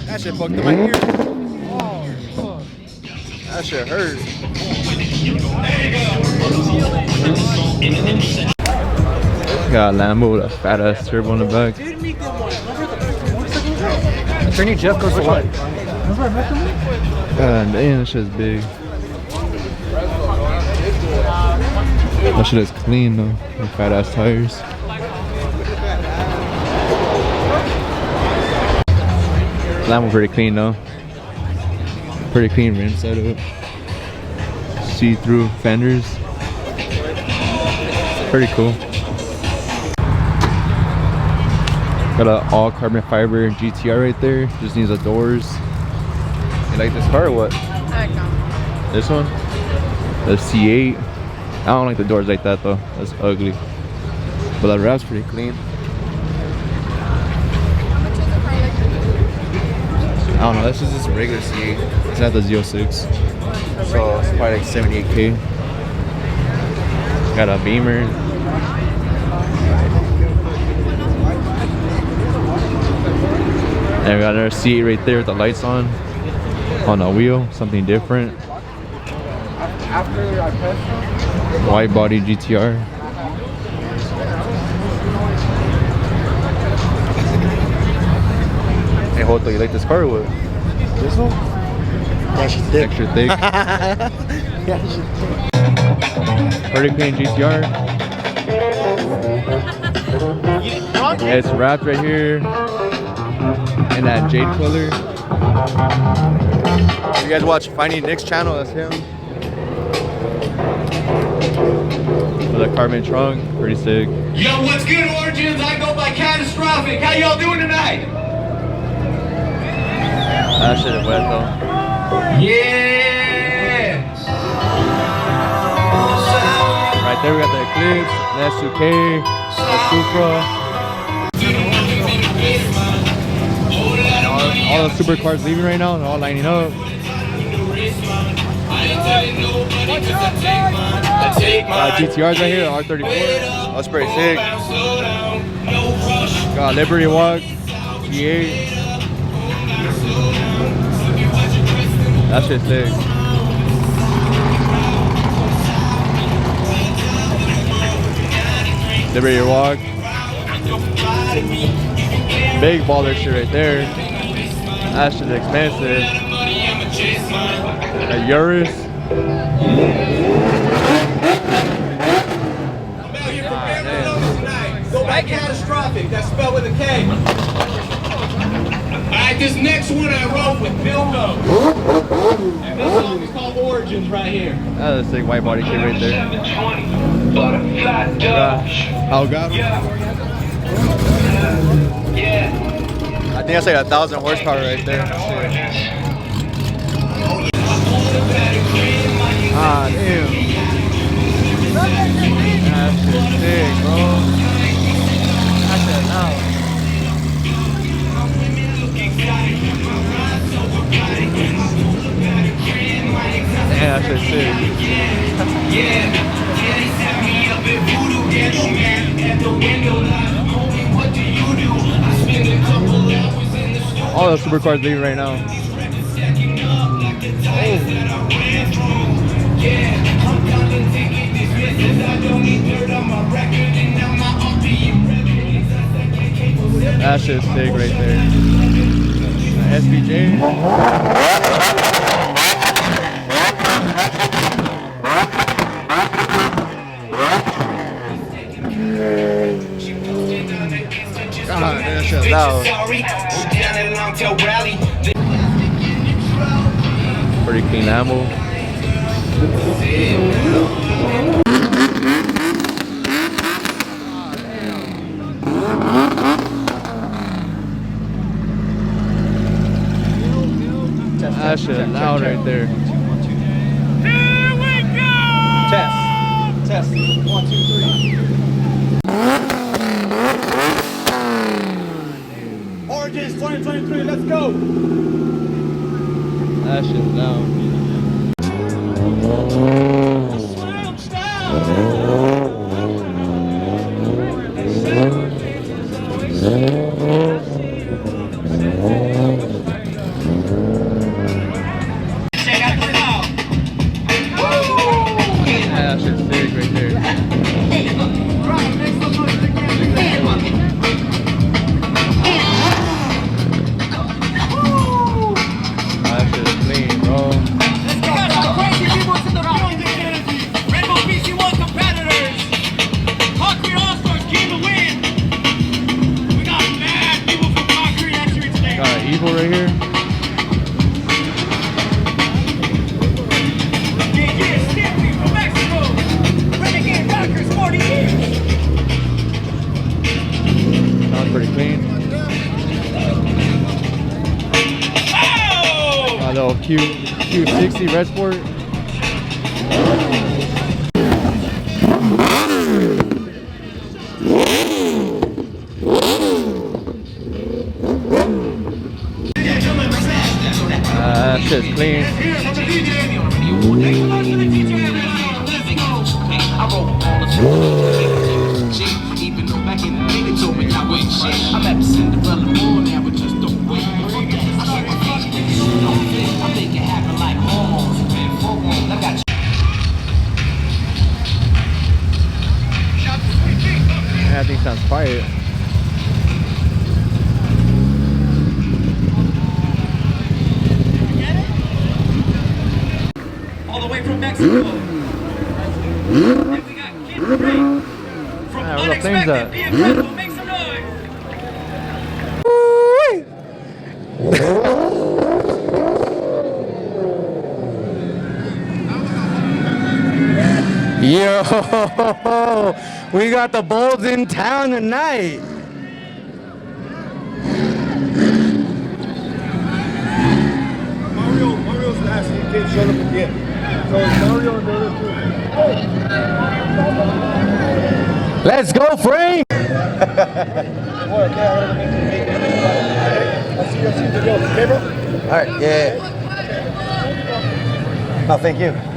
That shit fucked up my ear. Oh, fuck. That shit hurt. Got a Lambo with a fat ass turbo in the back. Attorney Jeff goes to what? God damn, that shit's big. That shit is clean though. The fat ass tires. Lambo pretty clean though. Pretty clean rim setup. See-through fenders. Pretty cool. Got an all carbon fiber GTR right there. Just needs the doors. You like this car or what? Heck no. This one? The C8. I don't like the doors like that though. That's ugly. But the wrap's pretty clean. I don't know, this is just a regular C8. It's not the Z06. So it's probably like 78K. Got a Beamer. And we got another C8 right there with the lights on the wheel, something different. Wide body GTR. Hey Hoto, you like this car or what? This one? Yeah, she's thick. Extra thick. Yeah, she's thick. Pretty clean GTR. Yeah, it's wrapped right here in that jade color. If you guys watch Finding Nick's channel, that's him. With a carbon trunk, pretty sick. Yo, what's good, Origins? I go by Catastrophic. How y'all doing tonight? That shit is wet though. Yeah! Right there we got the Eclipse, the S2K, the Supra. All the supercars leaving right now, they're all lining up. GTRs right here, R34. That's pretty sick. Got Liberty Walk, G8. That shit's sick. Liberty Walk. Big baller shit right there. That shit's expensive. A Urus. Go by Catastrophic. That's spelled with a K. Alright, this next one I wrote with Bilbo. And this song is called Origins right here. That's a sick white body kit right there. How got it? I think that's like 1,000 horsepower right there. Ah, damn. That shit's sick, bro. That's it now. Damn, that shit's sick. All the supercars leaving right now. That shit's sick right there. SBJ. God, that shit's loud. Pretty clean ammo. That shit loud right there. Here we go! Test. 1, 2, 3. Oranges 2023. Let's go. That shit loud. That shit's big right there. That shit's clean, bro. Got an evil right here. Sounds pretty clean. A little Q60 Red Sport. That shit's clean. That thing sounds quiet. All the way from Mexico. And we got Kid Free from Yeah, where the flames Unexpected. at? Be incredible. Make some noise. Yo, we got the Bulls in town tonight. Mario's last. He didn't show up again. So it's Mario and the other two. Let's go, Frank. All right, yeah. No, thank you.